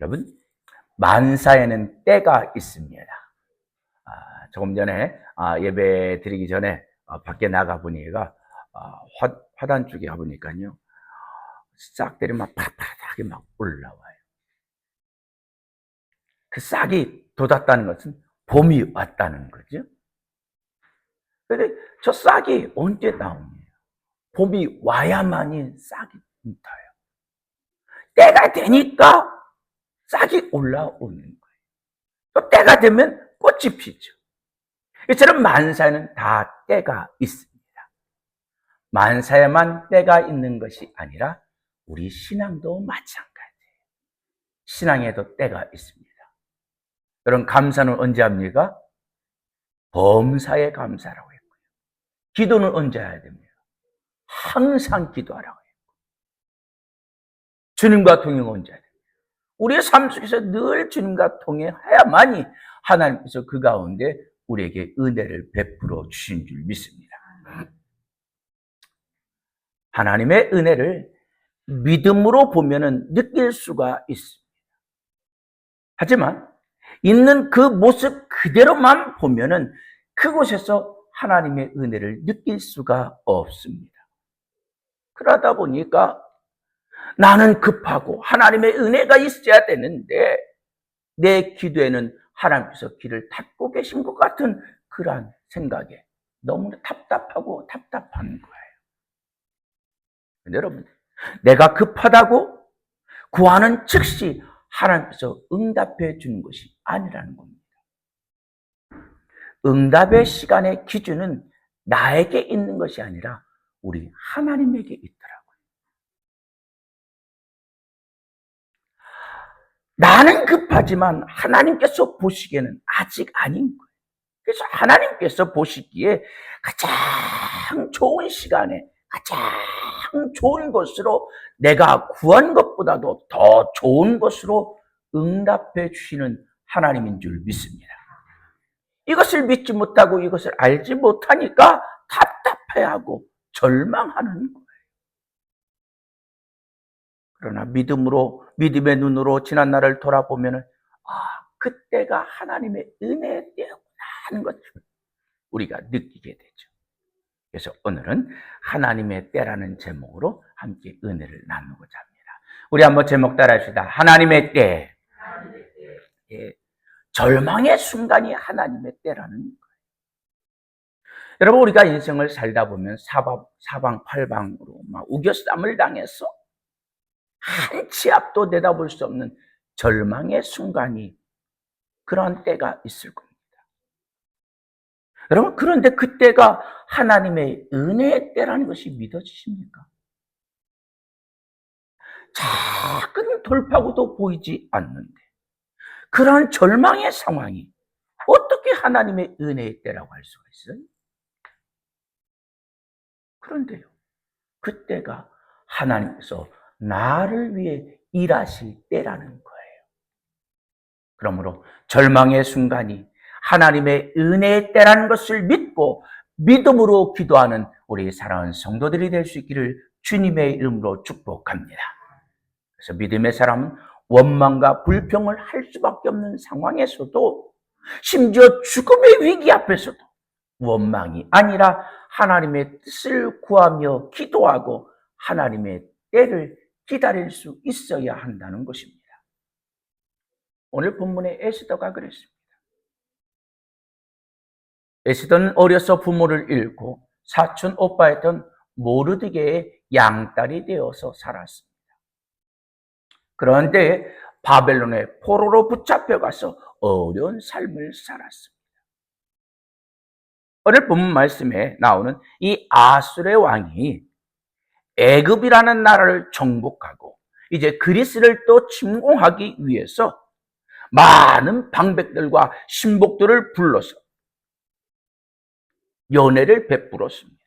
여러분, 만사에는 때가 있습니다. 조금 전에 예배 드리기 전에 밖에 나가 보니까 화단 쪽에 가보니까요, 싹들이 막 파닥파닥하게 막 올라와요. 그 싹이 돋았다는 것은 봄이 왔다는 거죠. 그런데 저 싹이 언제 나오냐? 봄이 와야만이 싹이 돋아요. 때가 되니까 싹이 올라오는 거예요. 또 때가 되면 꽃이 피죠. 이처럼 만사에는 다 때가 있습니다. 만사에만 때가 있는 것이 아니라 우리 신앙도 마찬가지예요. 신앙에도 때가 있습니다. 여러분, 감사는 언제 합니까? 범사에 감사라고 했고요. 기도는 언제 해야 됩니까? 항상 기도하라고 했고. 주님과 동행 언제 해야 됩니까? 우리의 삶 속에서 늘 주님과 동행해야만이 하나님께서 그 가운데 우리에게 은혜를 베풀어 주신 줄 믿습니다. 하나님의 은혜를 믿음으로 보면은 느낄 수가 있습니다. 하지만 있는 그 모습 그대로만 보면은 그곳에서 하나님의 은혜를 느낄 수가 없습니다. 그러다 보니까 나는 급하고 하나님의 은혜가 있어야 되는데 내 기도에는 하나님께서 길을 닫고 계신 것 같은 그러한 생각에 너무나 답답하고 답답한 거예요. 근데 여러분, 내가 급하다고 구하는 즉시 하나님께서 응답해 주는 것이 아니라는 겁니다. 응답의 시간의 기준은 나에게 있는 것이 아니라 우리 하나님에게 있더라고요. 나는 급하지만 하나님께서 보시기에는 아직 아닌 거예요. 그래서 하나님께서 보시기에 가장 좋은 시간에 가장 좋은 것으로 내가 구한 것보다도 더 좋은 것으로 응답해 주시는 하나님인 줄 믿습니다. 이것을 믿지 못하고 이것을 알지 못하니까 답답해하고 절망하는 거예요. 그러나 믿음의 눈으로 지난 날을 돌아보면 그때가 하나님의 은혜의 때구나 하는 것을 우리가 느끼게 되죠. 그래서 오늘은 하나님의 때라는 제목으로 함께 은혜를 나누고자 합니다. 우리 한번 제목 따라합시다. 하나님의 때. 예, 절망의 순간이 하나님의 때라는 거예요. 여러분, 우리가 인생을 살다 보면 사방팔방으로 막 우겨쌈을 당해서 한치 앞도 내다볼 수 없는 절망의 순간이 그런 때가 있을 겁니다. 여러분, 그런데 그때가 하나님의 은혜의 때라는 것이 믿어지십니까? 작은 돌파구도 보이지 않는데 그런 절망의 상황이 어떻게 하나님의 은혜의 때라고 할 수가 있어요? 그런데요, 그때가 하나님께서 나를 위해 일하실 때라는 거예요. 그러므로 절망의 순간이 하나님의 은혜의 때라는 것을 믿고 믿음으로 기도하는 우리 사랑하는 성도들이 될 수 있기를 주님의 이름으로 축복합니다. 그래서 믿음의 사람은 원망과 불평을 할 수밖에 없는 상황에서도 심지어 죽음의 위기 앞에서도 원망이 아니라 하나님의 뜻을 구하며 기도하고 하나님의 때를 기다릴 수 있어야 한다는 것입니다. 오늘 본문의 에스더가 그랬습니다. 에스더는 어려서 부모를 잃고 사촌 오빠였던 모르드게의 양딸이 되어서 살았습니다. 그런데 바벨론의 포로로 붙잡혀가서 어려운 삶을 살았습니다. 오늘 본문 말씀에 나오는 이 아술의 왕이 애굽이라는 나라를 정복하고 이제 그리스를 또 침공하기 위해서 많은 방백들과 신복들을 불러서 연회를 베풀었습니다.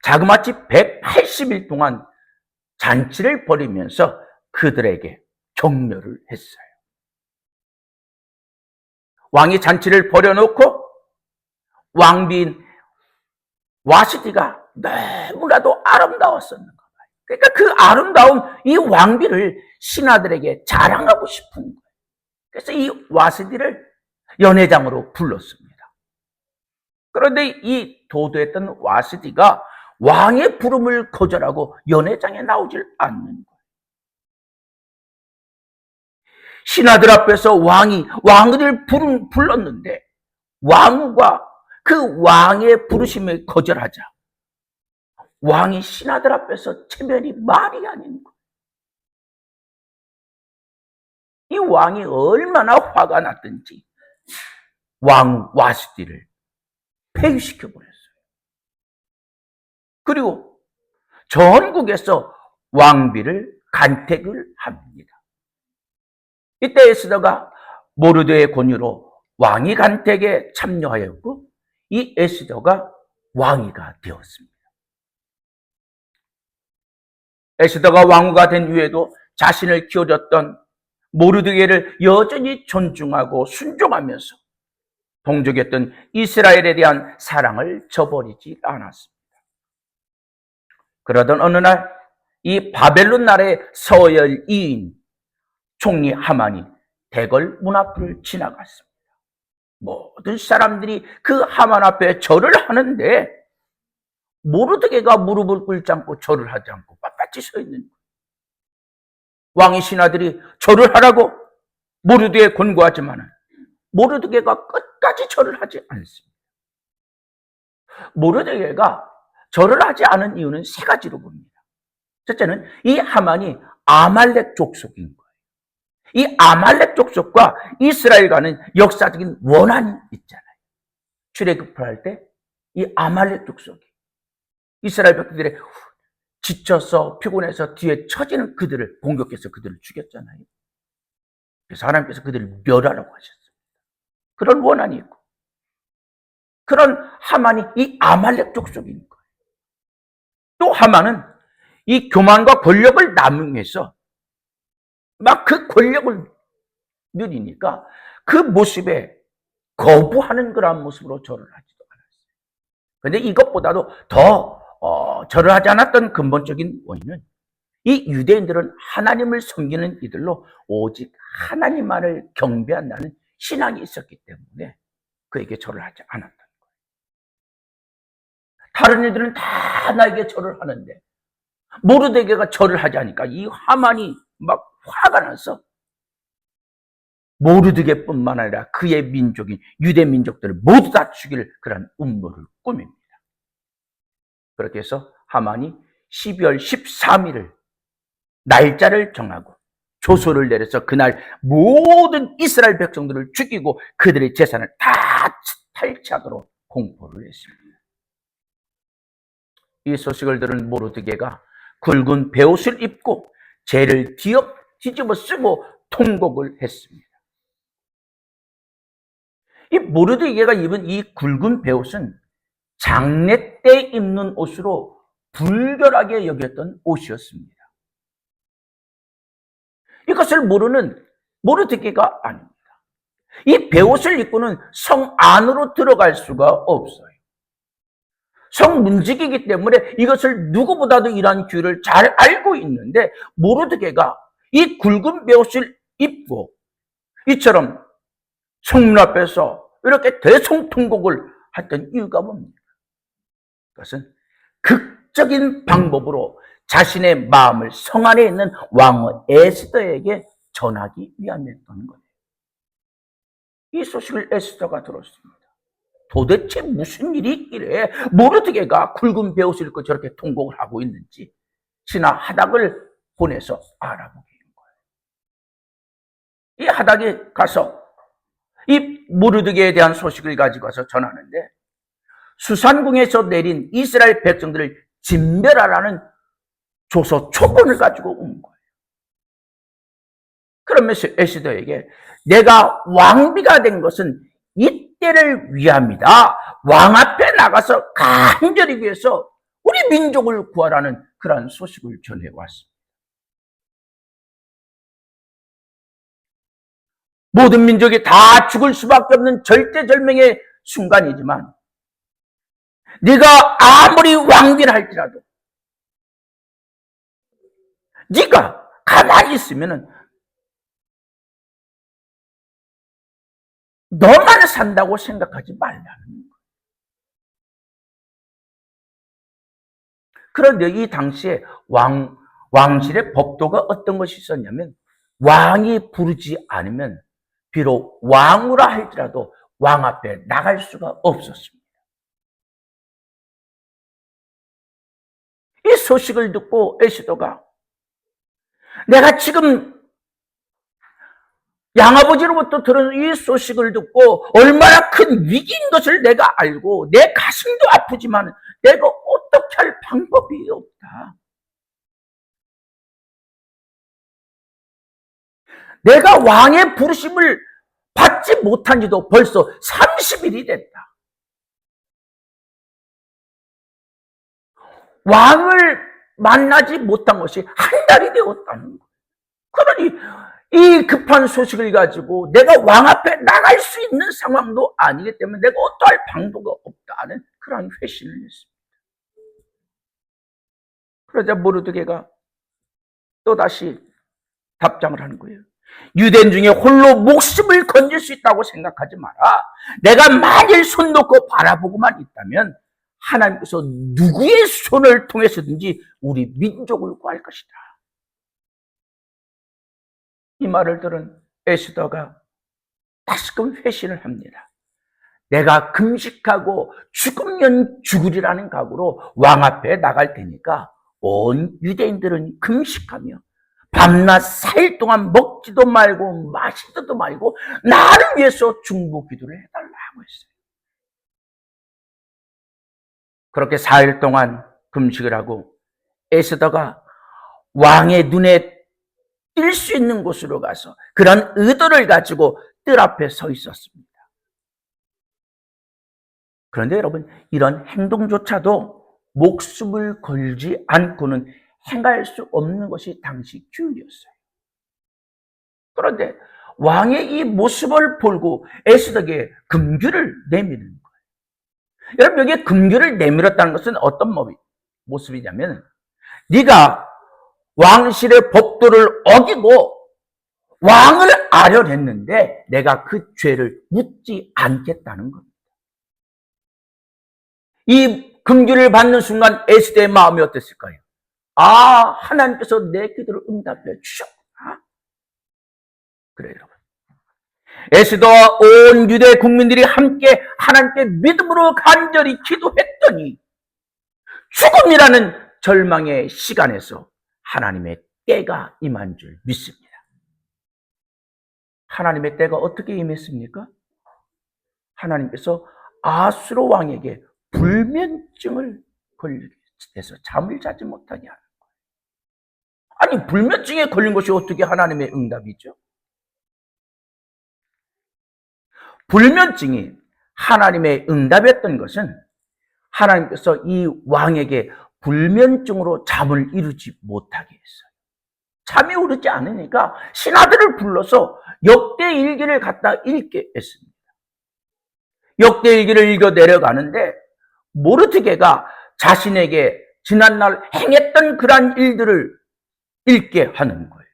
자그마치 180일 동안 잔치를 벌이면서 그들에게 격려를 했어요. 왕이 잔치를 벌여놓고 왕비인 와시디가 너무나도 아름다웠었는가 봐요. 그러니까 그 아름다운 이 왕비를 신하들에게 자랑하고 싶은 거예요. 그래서 이 와스디를 연회장으로 불렀습니다. 그런데 이 도도했던 와스디가 왕의 부름을 거절하고 연회장에 나오질 않는 거예요. 신하들 앞에서 왕을 불렀는데 왕후가 그 왕의 부르심을 거절하자 왕이 신하들 앞에서 체면이 말이 아닌 거예요. 이 왕이 얼마나 화가 났든지 왕 와스디를 폐위시켜버렸어요. 그리고 전국에서 왕비를 간택을 합니다. 이때 에스더가 모르드의 권유로 왕위 간택에 참여하였고 이 에스더가 왕위가 되었습니다. 에스더가 왕후가 된 후에도 자신을 키워줬던 모르드게를 여전히 존중하고 순종하면서 동족이었던 이스라엘에 대한 사랑을 저버리지 않았습니다. 그러던 어느 날 이 바벨론 나라의 서열 2인 총리 하만이 대궐 문 앞을 지나갔습니다. 모든 사람들이 그 하만 앞에 절을 하는데 모르드게가 무릎을 꿇지 않고 절을 하지 않고 빳빳이 서 있는 거예요. 왕의 신하들이 절을 하라고 모르드게에 권고하지만 모르드게가 끝까지 절을 하지 않습니다. 모르드게가 절을 하지 않은 이유는 세 가지로 봅니다. 첫째는 이 하만이 아말렉 족속인 거예요. 이 아말렉 족속과 이스라엘과는 역사적인 원한이 있잖아요. 출애굽을 할 때 이 아말렉 족속이 이스라엘 백성들의 지쳐서 피곤해서 뒤에 처지는 그들을 공격해서 그들을 죽였잖아요. 그래서 하나님께서 그들을 멸하라고 하셨습니다. 그런 원한이 있고 그런 하만이 이 아말렉 족속인 거예요. 또 하만은 이 교만과 권력을 남용해서 막 그 권력을 누리니까 그 모습에 거부하는 그런 모습으로 절을 하지도 않았어요. 그런데 이것보다도 더 절을 하지 않았던 근본적인 원인은 이 유대인들은 하나님을 섬기는 이들로 오직 하나님만을 경배한다는 신앙이 있었기 때문에 그에게 절을 하지 않았던 거예요. 다른 이들은 다 나에게 절을 하는데 모르드게가 절을 하지 않으니까 이 하만이 막 화가 나서 모르드게뿐만 아니라 그의 민족인 유대 민족들을 모두 다 죽일 그런 음모를 꾸밉니다. 그렇게 해서 하만이 12월 13일을 날짜를 정하고 조서를 내려서 그날 모든 이스라엘 백성들을 죽이고 그들의 재산을 다 탈취하도록 공포를 했습니다. 이 소식을 들은 모르드게가 굵은 베옷을 입고 죄를 뒤집어 쓰고 통곡을 했습니다. 이 모르드게가 입은 이 굵은 베옷은 장례 때 입는 옷으로 불결하게 여겼던 옷이었습니다. 이것을 모르는 모르드게가 아닙니다. 이 베옷을 입고는 성 안으로 들어갈 수가 없어요. 성 문지기이기 때문에 이것을 누구보다도 이러한 규율을 잘 알고 있는데 모르드게가 이 굵은 베옷을 입고 이처럼 성문 앞에서 이렇게 대성통곡을 했던 이유가 뭡니까? 그것은 극적인 방법으로 자신의 마음을 성 안에 있는 왕후 에스더에게 전하기 위함이었던 거예요. 이 소식을 에스더가 들었습니다. 도대체 무슨 일이 있길래 모르드게가 굵은 베옷을 입고 저렇게 통곡을 하고 있는지 신하 하닥을 보내서 알아보게 된 거예요. 이 하닥이 가서 이 모르드게에 대한 소식을 가지고 와서 전하는데 수산궁에서 내린 이스라엘 백성들을 진멸하라는 조서 촉권을 가지고 온 거예요. 그러면서 에스더에게 내가 왕비가 된 것은 이때를 위함이다. 왕 앞에 나가서 간절히 위해서 우리 민족을 구하라는 그러한 소식을 전해왔습니다. 모든 민족이 다 죽을 수밖에 없는 절대절명의 순간이지만 네가 아무리 왕비라 할지라도 네가 가만히 있으면은 너만 산다고 생각하지 말라는 거예요. 그런데 이 당시에 왕실의 법도가 어떤 것이 있었냐면, 왕이 부르지 않으면 비록 왕으로 할지라도 왕 앞에 나갈 수가 없었습니다. 이 소식을 듣고 에스더가, 내가 지금 양아버지로부터 들은 이 소식을 듣고 얼마나 큰 위기인 것을 내가 알고 내 가슴도 아프지만 내가 어떻게 할 방법이 없다. 내가 왕의 부르심을 받지 못한 지도 벌써 30일이 됐다. 왕을 만나지 못한 것이 한 달이 되었다는 거예요. 그러니 이 급한 소식을 가지고 내가 왕 앞에 나갈 수 있는 상황도 아니기 때문에 내가 어떠할 방도가 없다는 그런 회신을 했습니다. 그러자 모르드게가 또다시 답장을 하는 거예요. 유대인 중에 홀로 목숨을 건질 수 있다고 생각하지 마라. 내가 만일 손 놓고 바라보고만 있다면 하나님께서 누구의 손을 통해서든지 우리 민족을 구할 것이다. 이 말을 들은 에스더가 다시금 회신을 합니다. 내가 금식하고 죽으면 죽으리라는 각오로 왕 앞에 나갈 테니까 온 유대인들은 금식하며 밤낮 4일 동안 먹지도 말고 마시지도 말고 나를 위해서 중보 기도를 해달라고 했어요. 그렇게 4일 동안 금식을 하고 에스더가 왕의 눈에 띌 수 있는 곳으로 가서 그런 의도를 가지고 뜰 앞에 서 있었습니다. 그런데 여러분, 이런 행동조차도 목숨을 걸지 않고는 행할 수 없는 것이 당시 규율이었어요. 그런데 왕의 이 모습을 보고 에스더에게 금규를 내미는 거예요. 여러분, 여기에 금규를 내밀었다는 것은 어떤 모습이냐면, 네가 왕실의 법도를 어기고 왕을 아련했는데 내가 그 죄를 묻지 않겠다는 겁니다. 이 금규를 받는 순간 에스더의 마음이 어땠을까요? 아, 하나님께서 내 기도를 응답해 주셨구나. 그래요, 여러분. 에스더와 온 유대 국민들이 함께 하나님께 믿음으로 간절히 기도했더니 죽음이라는 절망의 시간에서 하나님의 때가 임한 줄 믿습니다. 하나님의 때가 어떻게 임했습니까? 하나님께서 아수르 왕에게 불면증을 걸리게 해서 잠을 자지 못하게 하는 거예요. 아니, 불면증에 걸린 것이 어떻게 하나님의 응답이죠? 불면증이 하나님의 응답이었던 것은 하나님께서 이 왕에게 불면증으로 잠을 이루지 못하게 했어요. 잠이 오르지 않으니까 신하들을 불러서 역대일기를 갖다 읽게 했습니다. 역대일기를 읽어 내려가는데 모르드게가 자신에게 지난날 행했던 그러한 일들을 읽게 하는 거예요.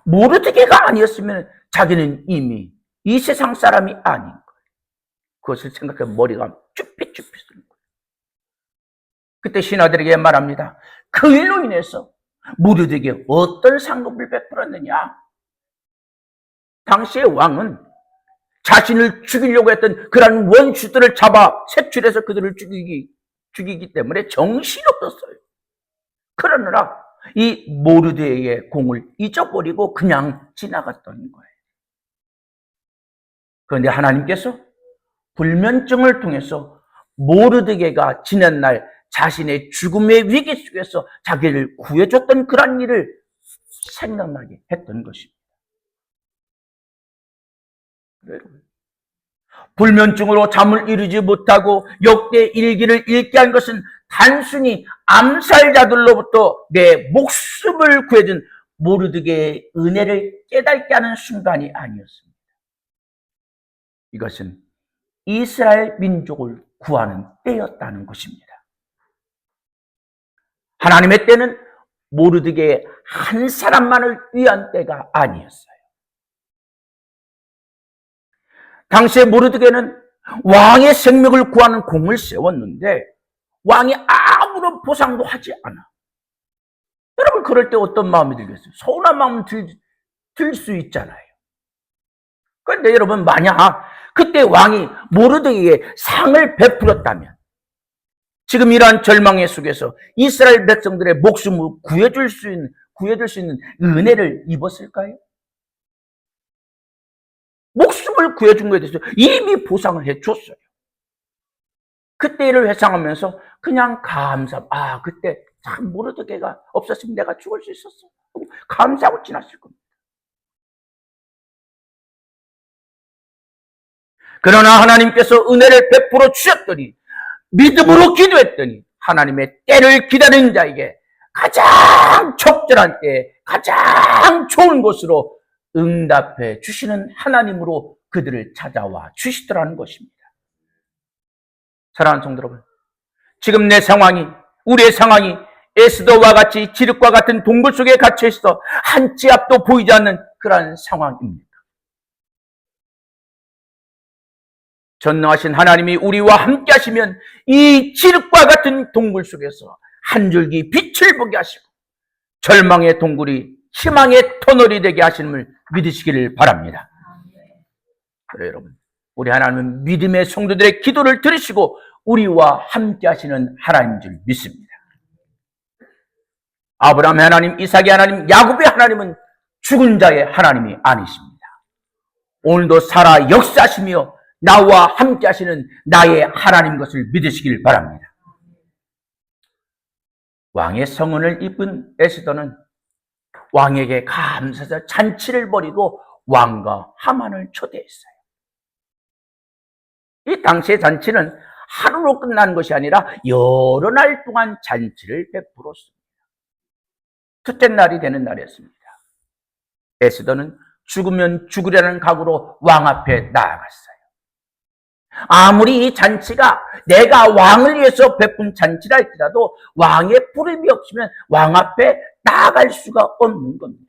모르드게가 아니었으면 자기는 이미 이 세상 사람이 아닌 거예요. 그것을 생각해 머리가 쭈삣쭈삣 쓰는 거예요. 그때 신하들에게 말합니다. 그 일로 인해서 모르드게에게 어떤 상급을 베풀었느냐? 당시의 왕은 자신을 죽이려고 했던 그런 원수들을 잡아 색출해서 그들을 죽이기 때문에 정신이 없었어요. 그러느라 이 모르드게의 공을 잊어버리고 그냥 지나갔던 거예요. 그런데 하나님께서 불면증을 통해서 모르드게가 지난날 자신의 죽음의 위기 속에서 자기를 구해줬던 그런 일을 생각나게 했던 것입니다. 불면증으로 잠을 이루지 못하고 역대 일기를 읽게 한 것은 단순히 암살자들로부터 내 목숨을 구해준 모르드게의 은혜를 깨닫게 하는 순간이 아니었습니다. 이것은 이스라엘 민족을 구하는 때였다는 것입니다. 하나님의 때는 모르드게의 한 사람만을 위한 때가 아니었어요. 당시에 모르드게는 왕의 생명을 구하는 공을 세웠는데 왕이 아무런 보상도 하지 않아. 여러분, 그럴 때 어떤 마음이 들겠어요? 서운한 마음 들 수 있잖아요. 그런데 여러분, 만약 그때 왕이 모르드게에게 상을 베풀었다면 지금 이러한 절망의 속에서 이스라엘 백성들의 목숨을 구해줄 수 있는 은혜를 입었을까요? 목숨을 구해준 것에 대해서 이미 보상을 해줬어요. 그때 일을 회상하면서 그냥 그때 참 모르드게가 없었으면 내가 죽을 수 있었어. 감사하고 지났을 겁니다. 그러나 하나님께서 은혜를 베풀어 주셨더니, 믿음으로 기도했더니 하나님의 때를 기다리는 자에게 가장 적절한 때에 가장 좋은 곳으로 응답해 주시는 하나님으로 그들을 찾아와 주시더라는 것입니다. 사랑하는 성도 여러분, 지금 내 상황이, 우리의 상황이 에스더와 같이 지륵과 같은 동굴 속에 갇혀 있어 한 치 앞도 보이지 않는 그러한 상황입니다. 전능하신 하나님이 우리와 함께 하시면 이 지륵과 같은 동굴 속에서 한 줄기 빛을 보게 하시고 절망의 동굴이 희망의 터널이 되게 하심을 믿으시기를 바랍니다. 그래요, 여러분, 우리 하나님은 믿음의 성도들의 기도를 들으시고 우리와 함께 하시는 하나님인 줄 믿습니다. 아브라함의 하나님, 이삭의 하나님, 야곱의 하나님은 죽은 자의 하나님이 아니십니다. 오늘도 살아 역사하시며 나와 함께 하시는 나의 하나님 것을 믿으시길 바랍니다. 왕의 성은을 입은 에스더는 왕에게 감사해서 잔치를 벌이고 왕과 하만을 초대했어요. 이 당시의 잔치는 하루로 끝난 것이 아니라 여러 날 동안 잔치를 베풀었습니다. 첫째 날이 되는 날이었습니다. 에스더는 죽으면 죽으려는 각오로 왕 앞에 나아갔어요. 아무리 이 잔치가 내가 왕을 위해서 베푼 잔치라 할지라도 왕의 부름이 없으면 왕 앞에 나아갈 수가 없는 겁니다.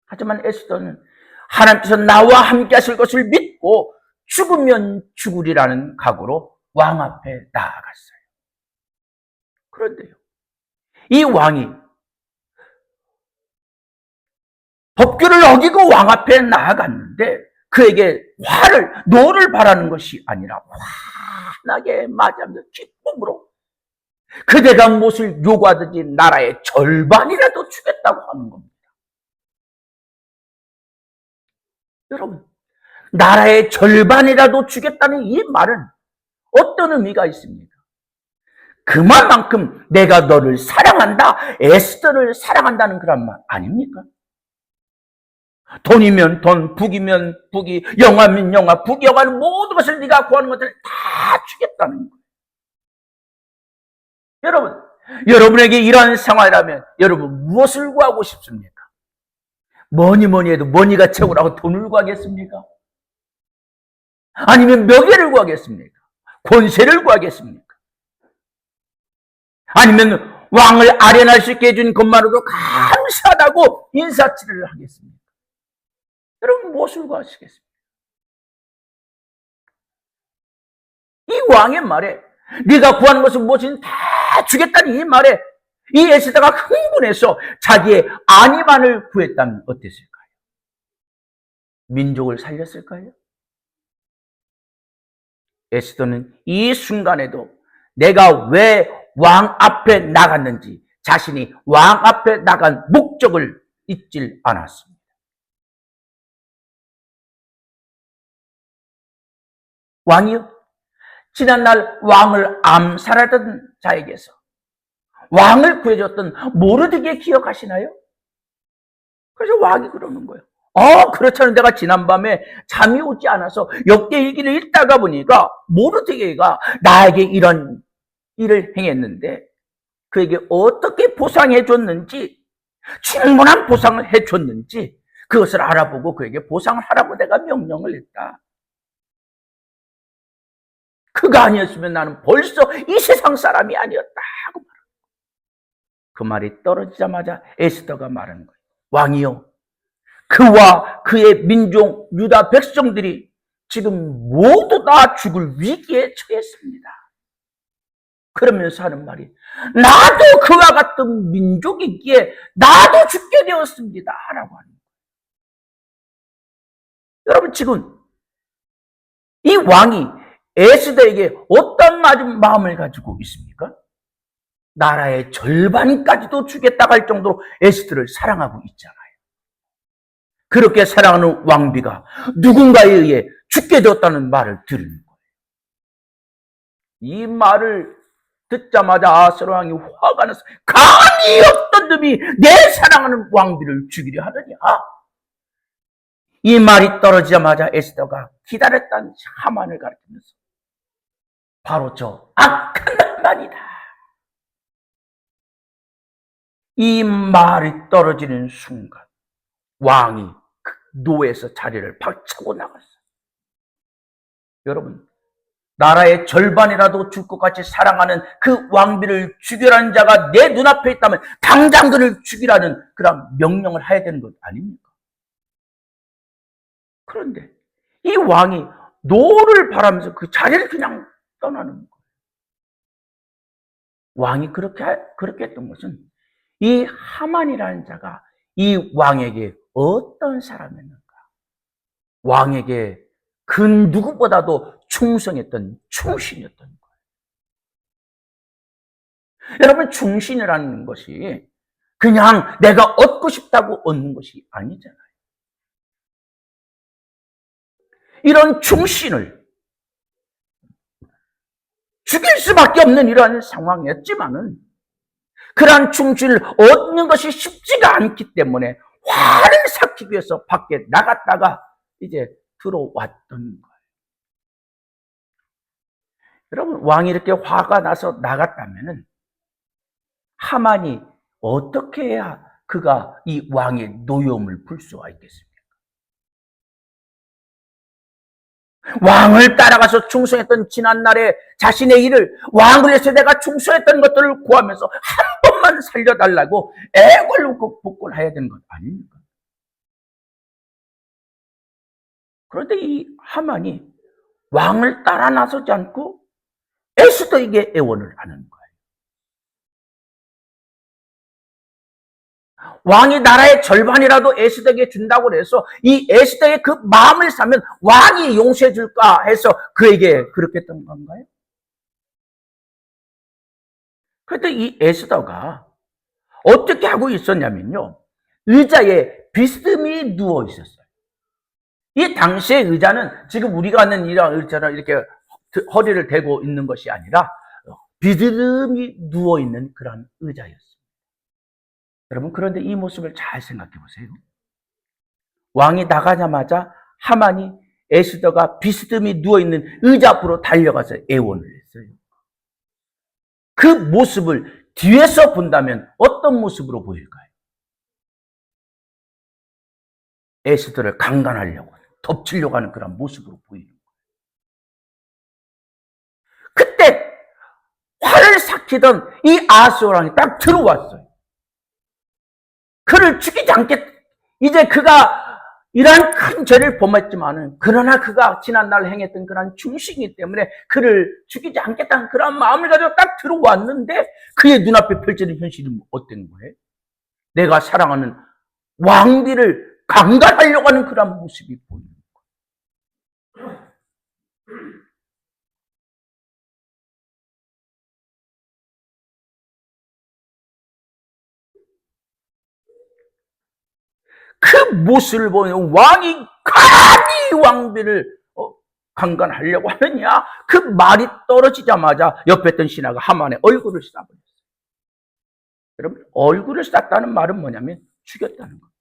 하지만 에스더는 하나님께서 나와 함께 하실 것을 믿고 죽으면 죽으리라는 각오로 왕 앞에 나아갔어요. 그런데요, 이 왕이 법규를 어기고 왕 앞에 나아갔는데 그에게 노를 바라는 것이 아니라 환하게 맞이하면서 기쁨으로 그대가 무엇을 요구하든지 나라의 절반이라도 주겠다고 하는 겁니다. 여러분, 나라의 절반이라도 주겠다는 이 말은 어떤 의미가 있습니까? 그만큼 내가 너를 사랑한다, 에스더를 사랑한다는 그런 말 아닙니까? 돈이면 돈, 북이면 북이, 영화면 영화, 부귀영화는 모든 것을 네가 구하는 것을 다 주겠다는 거예요. 여러분, 여러분에게 이러한 상황이라면 여러분 무엇을 구하고 싶습니까? 뭐니 해도 머니가 최고라고 돈을 구하겠습니까? 아니면 명예를 구하겠습니까? 권세를 구하겠습니까? 아니면 왕을 아련할 수 있게 해준 것만으로도 감사하다고 인사치레를 하겠습니까? 여러분 무엇을 구하시겠습니까? 이 왕의 말에 네가 구하는 것은 무엇이든 다 주겠다는 이 말에 이 에스더가 흥분해서 자기의 아니만을 구했다면 어땠을까요? 민족을 살렸을까요? 에스더는 이 순간에도 내가 왜 왕 앞에 나갔는지 자신이 왕 앞에 나간 목적을 잊질 않았습니다. 왕이요? 지난날 왕을 암살하던 자에게서 왕을 구해줬던 모르드게 기억하시나요? 그래서 왕이 그러는 거예요. 그렇잖아요. 내가 지난밤에 잠이 오지 않아서 역대일기를 읽다가 보니까 모르드게가 나에게 이런 일을 행했는데 그에게 어떻게 보상해 줬는지, 충분한 보상을 해 줬는지 그것을 알아보고 그에게 보상을 하라고 내가 명령을 했다. 그가 아니었으면 나는 벌써 이 세상 사람이 아니었다 하고 말합니다. 그 말이 떨어지자마자 에스더가 말하는 거예요. 왕이요, 그와 그의 민족 유다 백성들이 지금 모두 다 죽을 위기에 처했습니다. 그러면서 하는 말이, 나도 그와 같은 민족이기에 나도 죽게 되었습니다 라고 하는 거예요. 여러분, 지금 이 왕이 에스더에게 어떤 마음을 가지고 있습니까? 나라의 절반까지도 주겠다고 할 정도로 에스더를 사랑하고 있잖아요. 그렇게 사랑하는 왕비가 누군가에 의해 죽게 되었다는 말을 들은 거예요. 이 말을 듣자마자 아하스 왕이 화가 나서, 감히 어떤 놈이 내 사랑하는 왕비를 죽이려 하느냐. 이 말이 떨어지자마자 에스더가 기다렸던 하만을 가리키면서, 바로 저 악한 낭만이다. 이 말이 떨어지는 순간 왕이 노에서 자리를 박차고 나갔어요. 여러분, 나라의 절반이라도 줄 것 같이 사랑하는 그 왕비를 죽이라는 자가 내 눈앞에 있다면 당장 그를 죽이라는 그런 명령을 해야 되는 것 아닙니까? 그런데 이 왕이 노를 바라면서 그 자리를 그냥 떠나는 거예요. 왕이 그렇게 했던 것은 이 하만이라는 자가 이 왕에게 어떤 사람이었는가? 왕에게 그 누구보다도 충성했던 충신이었던 거예요. 여러분, 충신이라는 것이 그냥 내가 얻고 싶다고 얻는 것이 아니잖아요. 이런 충신을 죽일 수밖에 없는 이러한 상황이었지만은 그러한 충신을 얻는 것이 쉽지가 않기 때문에 화를 삭히기 위해서 밖에 나갔다가 이제 들어왔던 거예요. 여러분, 왕이 이렇게 화가 나서 나갔다면은 하만이 어떻게 해야 그가 이 왕의 노여움을 풀 수가 있겠습니까? 왕을 따라가서 충성했던 지난날에 자신의 일을, 왕을 위해서 내가 충성했던 것들을 구하면서 한 번만 살려달라고 애걸로 복권해야 되는 것 아닙니까? 그런데 이 하만이 왕을 따라 나서지 않고 에스더에게 애원을 하는 거예요. 왕이 나라의 절반이라도 에스더에게 준다고 해서 이 에스더의 그 마음을 사면 왕이 용서해 줄까 해서 그에게 그렇게 했던 건가요? 그런데 이 에스더가 어떻게 하고 있었냐면요, 의자에 비스듬히 누워 있었어요. 이 당시의 의자는 지금 우리가 하는 이런 의자처럼 이렇게 허리를 대고 있는 것이 아니라 비스듬히 누워 있는 그런 의자였어요. 여러분, 그런데 이 모습을 잘 생각해 보세요. 왕이 나가자마자 하만이 에스더가 비스듬히 누워있는 의자 앞으로 달려가서 애원을 했어요. 그 모습을 뒤에서 본다면 어떤 모습으로 보일까요? 에스더를 강간하려고, 덮치려고 하는 그런 모습으로 보이는 거예요. 그때 화를 삭히던 이 아하스 왕이 딱 들어왔어요. 그를 죽이지 않겠다. 이제 그가 이러한 큰 죄를 범했지만은, 그러나 그가 지난날 행했던 그런 충신이기 때문에 그를 죽이지 않겠다는 그런 마음을 가지고 딱 들어왔는데, 그의 눈앞에 펼쳐진 현실은 어떤 거예요? 내가 사랑하는 왕비를 강간하려고 하는 그런 모습이 보이는 거예요. 그 모습을 보면 왕이 감히 왕비를 강간하려고 하느냐? 그 말이 떨어지자마자 옆에 있던 신하가 하만의 얼굴을 쏴버렸어요. 여러분, 얼굴을 쐈다는 말은 뭐냐면 죽였다는 거예요.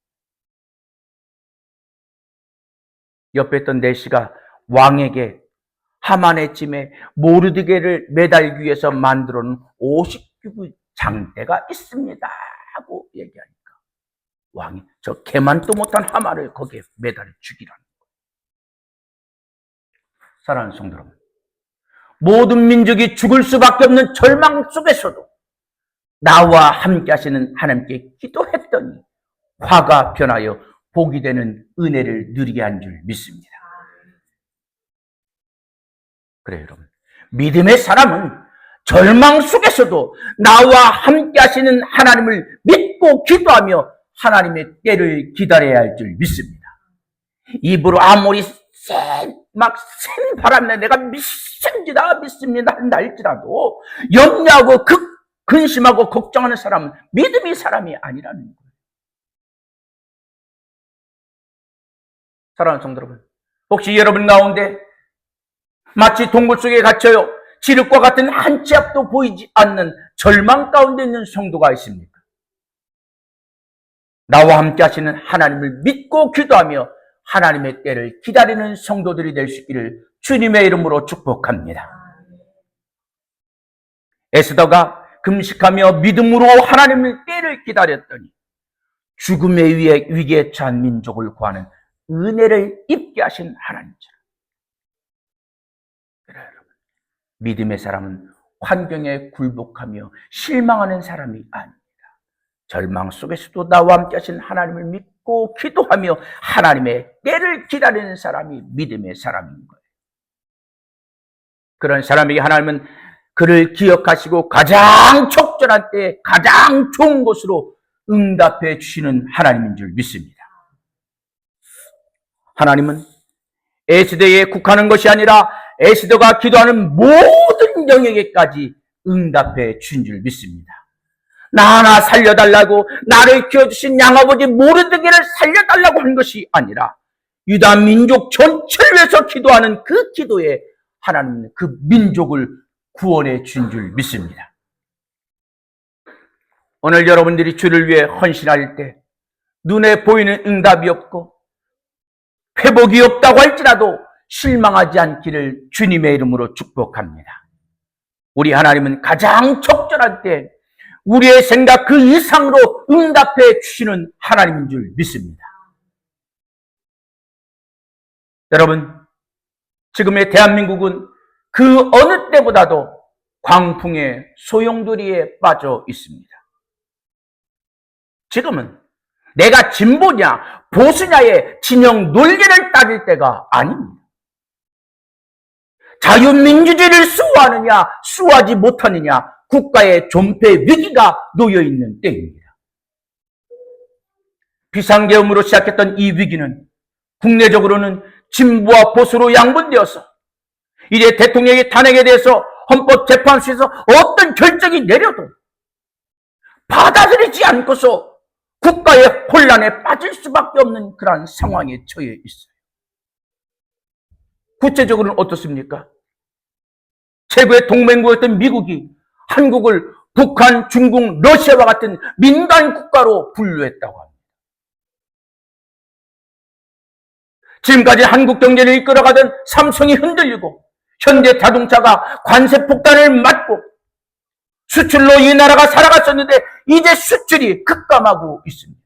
옆에 있던 내시가 왕에게 하만의 짐에 모르드게를 매달기 위해서 만들어 놓은 50규빗 장대가 있습니다 하고 얘기하니까 왕이 저 개만도 못한 하만을 거기에 매달려 죽이라는 거예요. 사랑하는 성도 여러분, 모든 민족이 죽을 수밖에 없는 절망 속에서도 나와 함께 하시는 하나님께 기도했더니 화가 변하여 복이 되는 은혜를 누리게 한 줄 믿습니다. 그래요, 여러분. 믿음의 사람은 절망 속에서도 나와 함께 하시는 하나님을 믿고 기도하며 하나님의 때를 기다려야 할 줄 믿습니다. 입으로 아무리 센 바람에 내가 믿습니다 한다 할지라도 염려하고 근심하고 걱정하는 사람은 믿음의 사람이 아니라는 거예요. 사랑하는 성도 여러분, 혹시 여러분 가운데 마치 동굴 속에 갇혀요 지륵과 같은 한 치 앞도 보이지 않는 절망 가운데 있는 성도가 있습니까? 나와 함께 하시는 하나님을 믿고 기도하며 하나님의 때를 기다리는 성도들이 될 수 있기를 주님의 이름으로 축복합니다. 에스더가 금식하며 믿음으로 하나님의 때를 기다렸더니 죽음의 위기에 처한 민족을 구하는 은혜를 입게 하신 하나님처럼. 그래요, 여러분. 믿음의 사람은 환경에 굴복하며 실망하는 사람이 아닙니다. 절망 속에서도 나와 함께 하신 하나님을 믿고 기도하며 하나님의 때를 기다리는 사람이 믿음의 사람인 거예요. 그런 사람에게 하나님은 그를 기억하시고 가장 적절한 때에 가장 좋은 곳으로 응답해 주시는 하나님인 줄 믿습니다. 하나님은 에스더에 국하는 것이 아니라 에스더가 기도하는 모든 영역에까지 응답해 주신 줄 믿습니다. 나 하나 살려달라고 나를 키워주신 양아버지 모르드게를 살려달라고 한 것이 아니라 유다 민족 전체를 위해서 기도하는 그 기도에 하나님은 그 민족을 구원해 준 줄 믿습니다. 오늘 여러분들이 주를 위해 헌신할 때 눈에 보이는 응답이 없고 회복이 없다고 할지라도 실망하지 않기를 주님의 이름으로 축복합니다. 우리 하나님은 가장 적절한 때 우리의 생각 그 이상으로 응답해 주시는 하나님인 줄 믿습니다. 여러분, 지금의 대한민국은 그 어느 때보다도 광풍의 소용돌이에 빠져 있습니다. 지금은 내가 진보냐 보수냐의 진영 논리를 따질 때가 아닙니다. 자유민주주의를 수호하느냐 수호하지 못하느냐 국가의 존폐 위기가 놓여있는 때입니다. 비상계엄으로 시작했던 이 위기는 국내적으로는 진보와 보수로 양분되어서 이제 대통령의 탄핵에 대해서 헌법재판소에서 어떤 결정이 내려도 받아들이지 않고서 국가의 혼란에 빠질 수밖에 없는 그러한 상황에 처해 있어요. 구체적으로는 어떻습니까? 최고의 동맹국이었던 미국이 한국을 북한, 중국, 러시아와 같은 민간 국가로 분류했다고 합니다. 지금까지 한국 경제를 이끌어가던 삼성이 흔들리고 현대자동차가 관세 폭탄을 맞고 수출로 이 나라가 살아갔었는데 이제 수출이 급감하고 있습니다.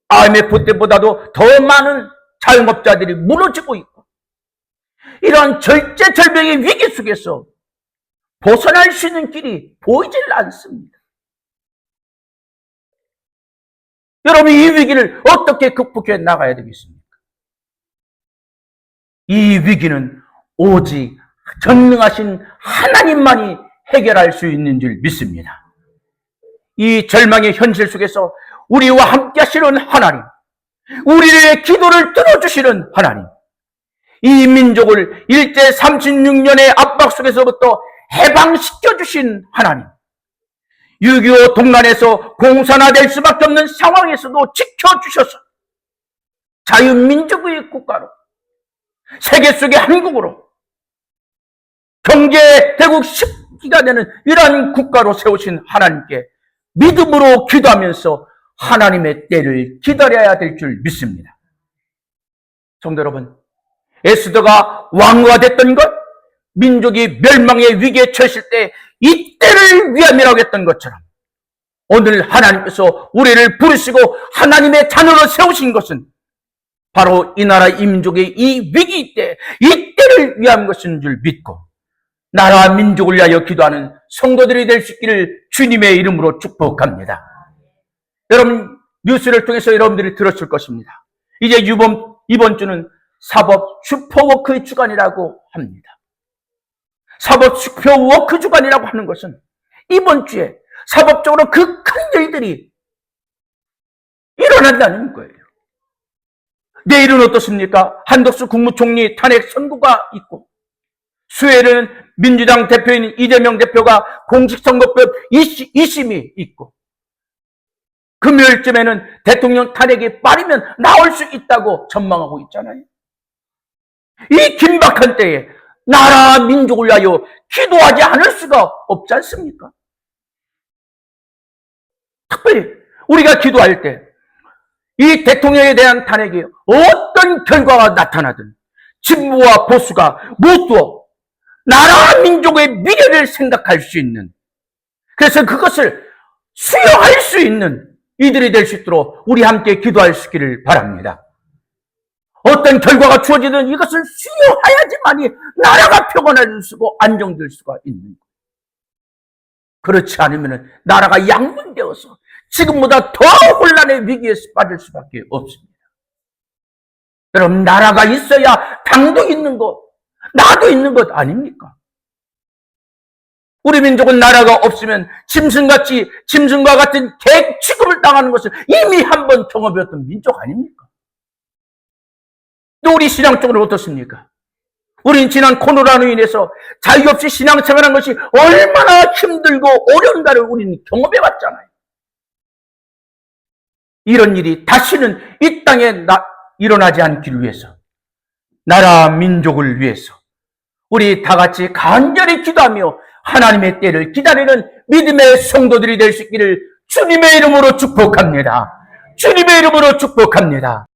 IMF 때보다도 더 많은 자영업자들이 무너지고 있고 이러한 절체절명의 위기 속에서 벗어날 수 있는 길이 보이질 않습니다. 여러분, 이 위기를 어떻게 극복해 나가야 되겠습니까? 이 위기는 오직 전능하신 하나님만이 해결할 수 있는 줄 믿습니다. 이 절망의 현실 속에서 우리와 함께 하시는 하나님, 우리의 기도를 들어주시는 하나님, 이 민족을 일제 36년의 압박 속에서부터 해방시켜주신 하나님, 6.25 동란에서 공산화될 수밖에 없는 상황에서도 지켜주셔서 자유민주주의 국가로 세계 속의 한국으로 경제 대국 10기가 되는 이러한 국가로 세우신 하나님께 믿음으로 기도하면서 하나님의 때를 기다려야 될 줄 믿습니다. 성도 여러분, 에스더가 왕후가 됐던 것, 민족이 멸망의 위기에 처했을 때 이 때를 위함이라고 했던 것처럼 오늘 하나님께서 우리를 부르시고 하나님의 자녀로 세우신 것은 바로 이 나라 이 민족의 이 위기 때 이 때를 위한 것인 줄 믿고 나라와 민족을 위하여 기도하는 성도들이 될 수 있기를 주님의 이름으로 축복합니다. 여러분, 뉴스를 통해서 여러분들이 들었을 것입니다. 이제 이번 주는 사법 슈퍼워크의 주간이라고 합니다. 사법 슈퍼워크 주간이라고 하는 것은 이번 주에 사법적으로 그 큰 일들이 일어난다는 거예요. 내일은 어떻습니까? 한덕수 국무총리 탄핵 선고가 있고, 수요일에는 민주당 대표인 이재명 대표가 공직선거법 2심이 있고, 금요일쯤에는 대통령 탄핵이 빠르면 나올 수 있다고 전망하고 있잖아요. 이 긴박한 때에 나라 민족을 위하여 기도하지 않을 수가 없지 않습니까? 특별히 우리가 기도할 때 이 대통령에 대한 탄핵이 어떤 결과가 나타나든 진보와 보수가 모두 나라 민족의 미래를 생각할 수 있는, 그래서 그것을 수용할 수 있는 이들이 될 수 있도록 우리 함께 기도할 수 있기를 바랍니다. 어떤 결과가 주어지든 이것을 수용해야지만이 나라가 평안할 수고 안정될 수가 있는 거예요. 그렇지 않으면 나라가 양분되어서 지금보다 더 혼란의 위기에 빠질 수밖에 없습니다. 여러분, 나라가 있어야 당도 있는 것, 나도 있는 것 아닙니까? 우리 민족은 나라가 없으면 짐승과 같은 개 취급을 당하는 것을 이미 한번 경험해왔던 민족 아닙니까? 또 우리 신앙적으로 어떻습니까? 우린 지난 코로나로 인해서 자유 없이 신앙생활한 것이 얼마나 힘들고 어려운가를 우리는 경험해왔잖아요. 이런 일이 다시는 이 땅에 일어나지 않기를 위해서, 나라 민족을 위해서 우리 다 같이 간절히 기도하며 하나님의 때를 기다리는 믿음의 성도들이 될 수 있기를 주님의 이름으로 축복합니다. 주님의 이름으로 축복합니다.